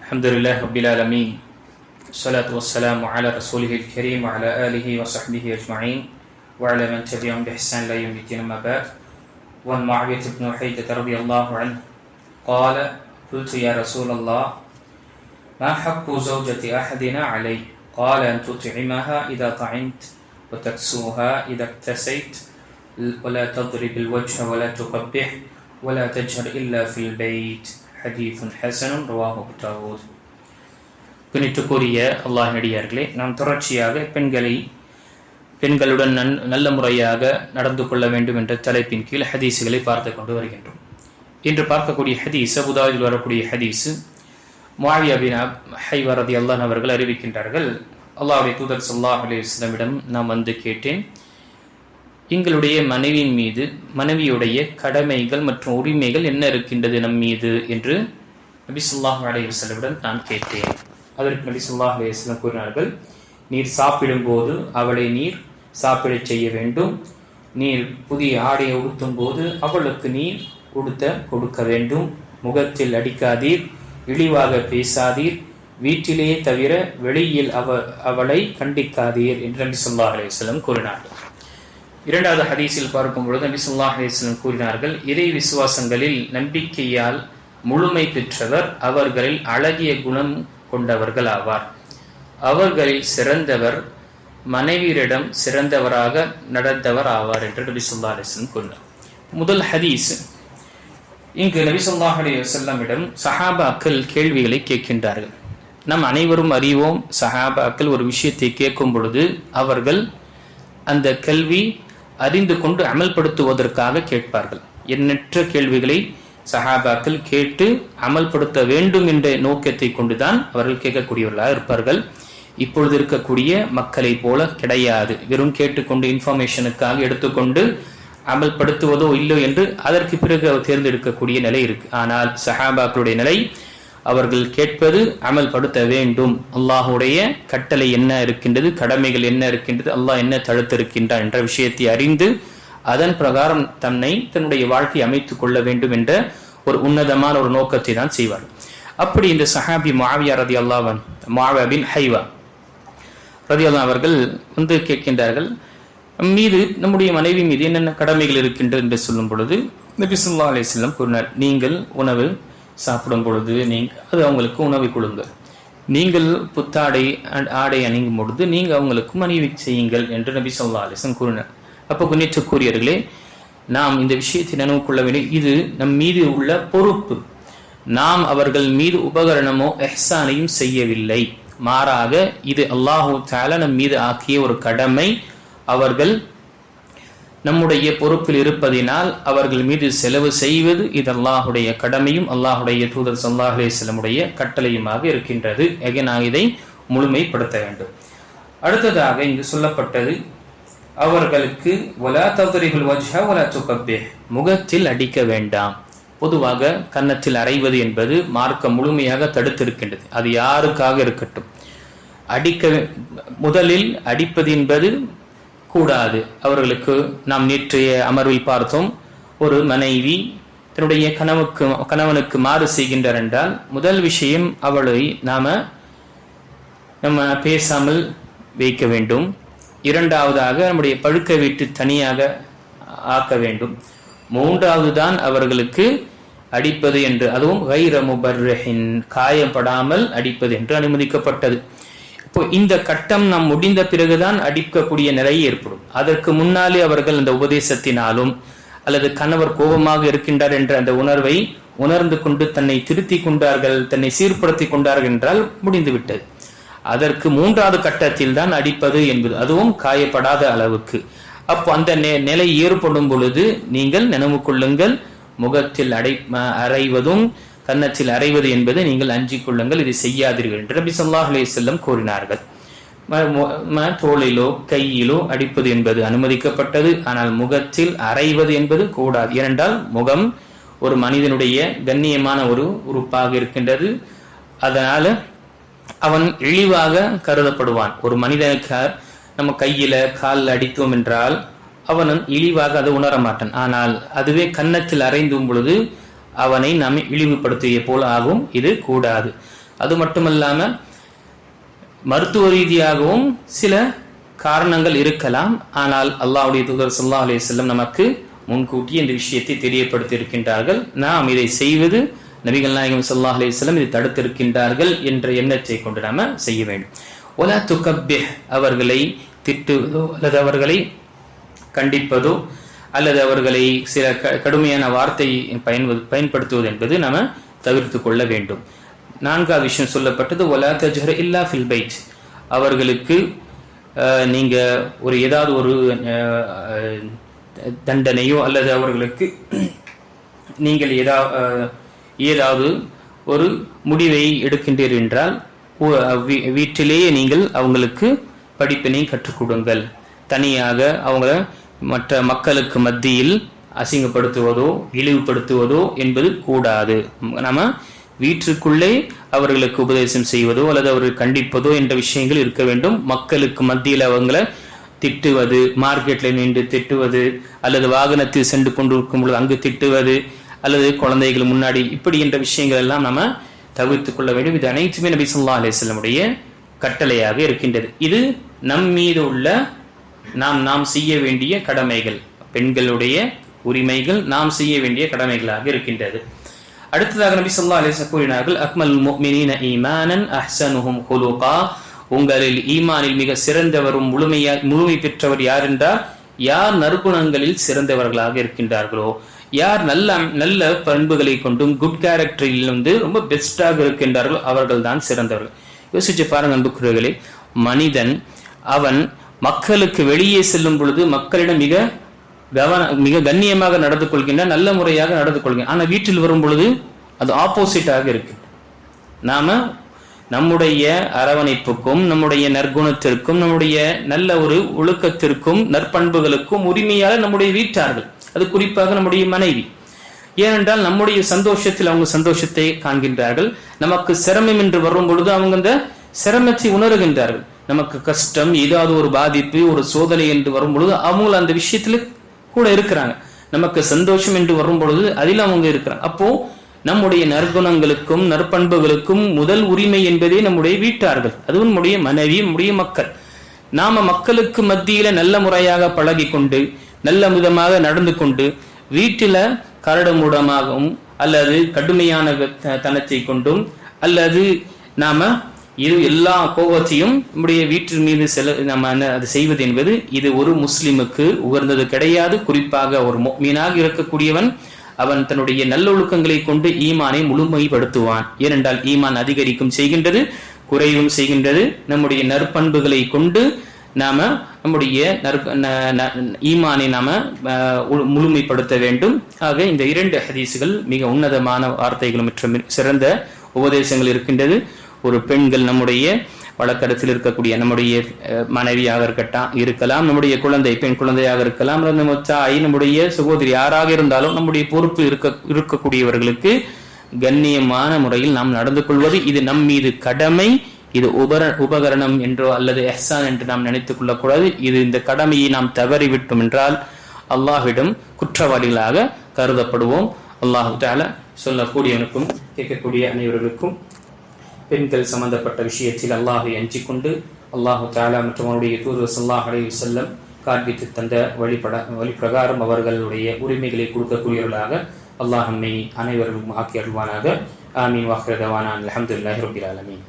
الحمد لله رب العالمين الصلاة والسلام على رسوله الكريم وعلى آله وصحبه أجمعين وعلى من تبعهم بإحسان إلى يوم الدين. أما بعد. وعن معاوية بن حيدة رضي الله عنه قال قلت يا رسول الله ما حق زوجة أحدنا عليه؟ قال أن تطعمها إذا طعمت وتكسوها إذا اكتسيت ولا تضرب الوجه ولا تقبح ولا تجهر إلا في البيت. ஹதீஃபுன் ஹஸனுன் ரவாஹு Abu Dawood. பின்னிட்டுக்குரிய அல்லாஹ் நடிகார்களே, நாம் தொடர்ச்சியாக பெண்களுடன் நல்ல முறையாக நடந்து கொள்ள வேண்டும் என்ற தலைப்பின் கீழ் ஹதீஸுகளை பார்த்து கொண்டு வருகின்றோம். இன்று பார்க்கக்கூடிய ஹதீஸ் அபூ தாவூதில் வரக்கூடிய ஹதீஸ். முஆவியா பின் ஹைவா ரலியல்லாஹு அவர்கள் அறிவிக்கின்றார்கள், அல்லாஹ்வுடைய தூதர் ஸல்லல்லாஹு அலைஹி வஸல்லமிடம் நான் வந்து கேட்டேன், எங்களுடைய மனைவியின் மீது மனைவியுடைய கடமைகள் மற்றும் உரிமைகள் என்ன இருக்கின்றது நம் மீது என்று நபி ஸல்லல்லாஹு அலைஹி வஸல்லமிடம் நான் கேட்டேன். அதற்கு நபி ஸல்லல்லாஹு அலைஹி வஸல்லம் கூறினார்கள், நீர் சாப்பிடும்போது அவளை நீர் சாப்பிடச் செய்ய வேண்டும். நீர் புதிய ஆடையை உடுத்தும் போது அவளுக்கு நீர் உடுத்த கொடுக்க வேண்டும். முகத்தில் அடிக்காதீர், இழிவாக பேசாதீர், வீட்டிலேயே தவிர வெளியில் அவளை கண்டிக்காதீர் என்று நபி ஸல்லல்லாஹு அலைஹி வஸல்லம் கூறினார்கள். இரண்டாவது ஹதீஸில் பார்க்கும் பொழுது நபி ஸல்லல்லாஹு அலைஹி வஸல்லம் கூறினார்கள், இறை விசுவாசங்களில் நம்பிக்கையால் முழுமை பெற்றவர் அவர்களில் அழகிய குணம் கொண்டவர்கள் ஆவார். அவர்களில் சிறந்தவர் மனைவியரிடம் சிறந்தவராக நடந்தவர் ஆவார் என்று நபி ஸல்லல்லாஹு அலைஹி வஸல்லம் கூறினார். முதல் ஹதீஸ், இங்கு நபி ஸல்லல்லாஹு அலைஹி வஸல்லமிடம் சஹாபாக்கள் கேள்விகளை கேட்கின்றார்கள். நாம் அனைவரும் அறிவோம், சஹாபாக்கள் ஒரு விஷயத்தை கேட்கும் பொழுது அவர்கள் அந்த கல்வி அறிந்து கொண்டு அமல்படுத்துவதற்காக கேட்பார்கள். எண்ணற்ற கேள்விகளை சஹாபாக்கள் கேட்டு அமல்படுத்த வேண்டும் என்ற நோக்கத்தை கொண்டுதான் அவர்கள் கேட்கக்கூடியவர்களாக இருப்பார்கள். இப்பொழுது இருக்கக்கூடிய மக்களை போல கிடையாது. வெறும் கேட்டுக்கொண்டு இன்ஃபர்மேஷனுக்காக எடுத்துக்கொண்டு அமல்படுத்துவதோ இல்லையோ என்று அதற்கு பிறகு அவர் தேர்ந்தெடுக்கக்கூடிய நிலை இருக்கு. ஆனால் சஹாபாக்களுடைய நிலை, அவர்கள் கேட்பது அமல்படுத்த வேண்டும். அல்லாஹுடைய கட்டளை என்ன இருக்கின்றது, கடமைகள் என்ன இருக்கின்றது, அல்லாஹ் என்ன தடுத்திருக்கின்றான் என்ற விஷயத்தை அறிந்து அதன் பிரகாரம் தன்னுடைய வாழ்க்கையை அமைத்துக் கொள்ள வேண்டும் என்ற ஒரு உன்னதமான ஒரு நோக்கத்தை தான் செய்வார். அப்படி இந்த சஹாபி முஆவியா ரலியல்லாஹு அன்ஹு, முஆவியா பின் ஹைவா ரலியல்லாஹு அவர்கள் வந்து கேட்கின்றார்கள், மீது நம்முடைய மனைவி மீது என்னென்ன கடமைகள் இருக்கின்றது என்று சொல்லும் பொழுது நபி ஸல்லல்லாஹு அலைஹி வஸல்லம் கூறினார், நீங்கள் உணவு சாப்பிடும் பொழுது அது அவங்களுக்கு உணவை கொடுங்க. நீங்கள் புத்தாடை ஆடை அணியும் பொழுது நீங்கள் அவங்களுக்கு மனைவி செய்யுங்கள் என்று நபி ஸல்லல்லாஹு அலைஹி வஸல்லம் கூறினார். அப்போ குனித்துக்குரியவர்களே, நாம் இந்த விஷயத்தை நினைவு கொள்ள வேண்டும். இது நம் மீது உள்ள பொறுப்பு. நாம் அவர்கள் மீது உபகரணமோ இஹ்சானையும் செய்யவில்லை. மாறாக இது அல்லாஹு தஆலா நம் மீது ஆக்கிய ஒரு கடமை. அவர்கள் நம்முடைய பொறுப்பில் இருப்பதினால் அவர்கள் மீது செலவு செய்வது இது அல்லாஹுடைய கடமையும் அல்லாஹுடைய தூதர் ஸல்லல்லாஹு அலைஹி வஸல்லமுடைய கட்டளையுமாக இருக்கின்றது. நாம் இதை முழுமைப்படுத்த வேண்டும். அடுத்ததாக இங்கு சொல்லப்பட்டது, அவர்களுக்கு வலா தத்ரிபுல் வஜ்ஹ வலா துகப்பிஹ், முகத்தில் அடிக்க வேண்டாம். பொதுவாக கன்னத்தில் அறைவது என்பது மார்க்கம் முழுமையாக தடுத்திருக்கின்றது. அது யாருக்காக இருக்கட்டும், முதலில் அடிப்பது என்பது கூடாது. அவர்களுக்கு நாம் நேற்றைய அமர்வில் பார்த்தோம், ஒரு மனைவி தன்னுடைய கணவனுக்கு மாறு செய்கின்றார் என்றால் முதல் விஷயம் அவளை நம்ம பேசாமல் வைக்க வேண்டும். இரண்டாவதாக நம்முடைய படுக்கை விட்டு தனியாக ஆக்க வேண்டும். மூன்றாவது தான் அவர்களுக்கு அடிப்பது என்று, அதுவும் கைர முபர்ரிஹின், காயப்படாமல் அடிப்பது என்று அனுமதிக்கப்பட்டது. இப்போ இந்த கட்டம் நாம் முடிந்த பிறகுதான் அடிக்கக்கூடிய நிலை ஏற்படும். அதற்கு முன்னாலே அவர்கள் அந்த உபதேசத்தினாலும் அல்லது கணவர் கோபமாக இருக்கின்றார் என்ற அந்த உணர்வை உணர்ந்து கொண்டு தன்னை திருத்தி கொண்டார்கள், தன்னை சீர்படுத்தி கொண்டார்கள் என்றால் முடிந்துவிட்டது. அதற்கு மூன்றாவது கட்டத்தில் தான் அடிப்பது என்பது, அதுவும் காயப்படாத அளவுக்கு. அப்போ அந்த நிலை ஏற்படும் பொழுது நீங்கள் நினைவு கொள்ளுங்கள், முகத்தில் அறைவதும் கன்னத்தில் அறைவது என்பது நீங்கள் அஞ்சிக் கொள்ளுங்கள், இதை செய்யாதீர்கள் என்று நபி ஸல்லல்லாஹு அலைஹி வஸல்லம் கூறினார்கள். தோளிலோ கையிலோ அடிப்பது என்பது அனுமதிக்கப்பட்டது, ஆனால் முகத்தில் அறைவது என்பது கூடாது. ஏனென்றால் முகம் ஒரு மனிதனுடைய கண்ணியமான ஒரு உறுப்பாக இருக்கின்றது. அதனால அவன் இழிவாக கருதப்படுவான். ஒரு மனிதனுக்கு நம்ம கையில காலில் அடித்தோம் என்றால் அவன் இழிவாக அதை உணர மாட்டான். ஆனால் அதுவே கன்னத்தில் அறைந்தும் பொழுது அவனை நாம் இழிவுபடுத்திய போல் ஆகும். இது கூடாது. அது மட்டுமல்லாமல் மருத்துவ ரீதியாகவும் சில காரணங்கள் இருக்கலாம். ஆனால் அல்லாஹ்வுடைய தூதர் ஸல்லல்லாஹு அலைஹி வஸல்லம் நமக்கு முன்கூட்டி இந்த விஷயத்தை தெரியப்படுத்தி இருக்கின்றார்கள். நாம் இதை செய்வது நபிகள் நாயகம் ஸல்லல்லாஹு அலைஹி வஸல்லம் இதை தடுத்திருக்கின்றார்கள் என்ற எண்ணத்தை கொண்டு நாம செய்ய வேண்டும். வலா துகப்பிஹ், அவர்களை திட்டுவதோ அல்லது அவர்களை கண்டிப்பதோ அல்லது அவர்களை சில கடுமையான வார்த்தை பயன்படுத்துவது என்பது நாம தவிர்த்து கொள்ள வேண்டும். நான்காவது விஷயம் சொல்லப்பட்டது வலா தஜ்ஹர் இல்லா ஃபில் பைத், அவர்களுக்கு நீங்க ஒரு ஏதாவது ஒரு தண்டனையோ அல்லது அவர்களுக்கு நீங்கள் ஏதாவது ஒரு முடிவை எடுக்கின்றீர்கள் என்றால் வீட்டிலேயே நீங்கள் அவங்களுக்கு படிப்பினை கற்றுக் கொடுங்கள். தனியாக அவங்கள மற்ற மக்களுக்கு மத்தியில் அசிங்கப்படுத்துவதோ இழிவுபடுத்துவதோ என்பது கூடாது. நம்ம வீட்டுக்குள்ளே அவர்களுக்கு உபதேசம் செய்வதோ அல்லது அவர்கள் கண்டிப்பதோ என்ற விஷயங்கள் இருக்க வேண்டும். மக்களுக்கு மத்தியில் அவங்களை திட்டுவது, மார்க்கெட்ல நின்று திட்டுவது, அல்லது வாகனத்தில் சென்று கொண்டிருக்கும் பொழுது அங்கு திட்டுவது, அல்லது குழந்தைகள் முன்னாடி இப்படி என்ற விஷயங்கள் எல்லாம் நம்ம தவிர்த்து கொள்ள வேண்டும். இது அனைத்துமே நபி ஸல்லல்லாஹு அலைஹி வஸல்லம் உடைய கட்டளையாக இருக்கின்றது. இது நம் மீது உள்ள நாம் செய்ய வேண்டிய கடமைகள், பெண்களுடைய உரிமைகள், நாம் செய்ய வேண்டிய கடமைகளாக இருக்கின்றது. அடுத்ததாக நபி ஸல்லல்லாஹு அலைஹி வஸல்லம் கூறினார்கள், அக்மல் முஃமினீன ஈமானன் அஹ்ஸனுஹும் குலுகா, உங்களில் ஈமானில் மிக சிறந்தவரும் முழுமை பெற்றவர் யார் என்றால் யார் நற்குணங்களில் சிறந்தவர்களாக இருக்கின்றார்களோ, யார் நல்ல பண்புகளை கொண்டும் குட் கேரக்டரில் ரொம்ப பெஸ்டாக இருக்கின்றார்களோ அவர்கள் தான் சிறந்தவர்கள். யோசிச்சு பாருங்க அன்புக்குரியவர்களே, மனிதன் அவன் மக்களுக்கு வெளியே செல்லும் பொழுது மக்களிடம் மிக கண்ணியமாக நடந்து கொள்கின்றான், நல்ல முறையாக நடந்து கொள்கின்றான். ஆனா வீட்டில் வரும் பொழுது அது ஆப்போசிட்டாக இருக்கு. நாம நம்முடைய அரவணைப்புக்கும் நம்முடைய நற்குணத்திற்கும் நம்முடைய நல்ல ஒரு ஒழுக்கத்திற்கும் நற்பண்புகளுக்கும் உரிமையாளர் நம்முடைய வீட்டார்கள், அது குறிப்பாக நம்முடைய மனைவி. ஏனென்றால் நம்முடைய சந்தோஷத்தில் அவங்க சந்தோஷத்தை காண்கின்றார்கள். நமக்கு சிரமம் என்று வரும் பொழுது அவங்க அந்த சிரமத்தை உணர்கின்றார்கள். நமக்கு கஷ்டம், ஏதாவது ஒரு பாதிப்பு, ஒரு சோதனை என்று வரும் பொழுது அவங்க அந்த விஷயத்துல கூட இருக்கிறாங்க. நமக்கு சந்தோஷம் என்று வரும் பொழுது அதில் அவங்க இருக்கிறாங்க. அப்போ நம்முடைய நற்குணங்களுக்கும் நற்பண்புகளுக்கும் முதல் உரிமை என்பதே நம்முடைய வீட்டார்கள், அதுவும் நம்முடைய மனைவி, நம்முடைய மக்கள். நாம மக்களுக்கு மத்தியில நல்ல முறையாக பழகி கொண்டு நல்ல விதமாக நடந்து கொண்டு வீட்டில கரடுமுரடாகவும் அல்லது கடுமையான தனத்தை கொண்டும் அல்லது நாம இது எல்லா கோபத்தையும் நம்முடைய வீட்டின் மீது நம்ம அது செய்வது என்பது இது ஒரு முஸ்லிமுக்கு உகர்ந்தது கிடையாது. குறிப்பாக ஒரு முஃமினாக இருக்கக்கூடியவன் அவன் தன்னுடைய நல்லொழுக்கங்களை கொண்டு ஈமானை முழுமைப்படுத்துவான். ஏனென்றால் ஈமான் அதிகரிக்கும் செய்கின்றது, குறைவும் செய்கின்றது. நம்முடைய நற்பண்புகளை கொண்டு நாம நம்முடைய ஈமானை நாம முழுமைப்படுத்த வேண்டும். ஆக இந்த இரண்டு ஹதீசுகள் மிக உன்னதமான வார்த்தைகளும் சிறந்த உபதேசங்கள் இருக்கின்றது. ஒரு பெண்கள் நம்முடைய வழக்கரத்தில் இருக்கக்கூடிய நம்முடைய மனைவியாக இருக்கலாம், நம்முடைய குழந்தை பெண் குழந்தையாக இருக்கலாம், நம்ம தாய், நம்முடைய சகோதரி, யாராக இருந்தாலும் நம்முடைய பொறுப்பு இருக்கக்கூடியவர்களுக்கு கண்ணியமான முறையில் நாம் நடந்து கொள்வது இது நம் மீது கடமை. இது உபகரணம் என்றோ அல்லது எஹ்சான் என்று நாம் நினைத்துக் கொள்ளக்கூடாது. இது இந்த கடமையை நாம் தவறிவிட்டோம் என்றால் அல்லாஹ்விடம் குற்றவாளிகளாக கருதப்படுவோம். அல்லாஹ் தஆலா சொல்லக்கூடியவனுக்கும் கேட்கக்கூடிய அனைவர்களுக்கும் பெண்கள் சம்பந்தப்பட்ட விஷயத்தில் அல்லாஹை அஞ்சிக் கொண்டு அல்லாஹு தஆலா மற்றும் அவருடைய தூதர் ஸல்லல்லாஹு அலைஹி வஸல்லம் காண்பித்து தந்த வழி பிரகாரம் அவர்களுடைய உரிமைகளை கொடுக்கக்கூடியவர்களாக அல்லாஹ் நம்மை அனைவரும் ஆக்கி அருள்வானாக. ஆமீன். வாஹிரு தஅவானா அல்ஹம்துலில்லாஹி ரப்பில் ஆலமீன்.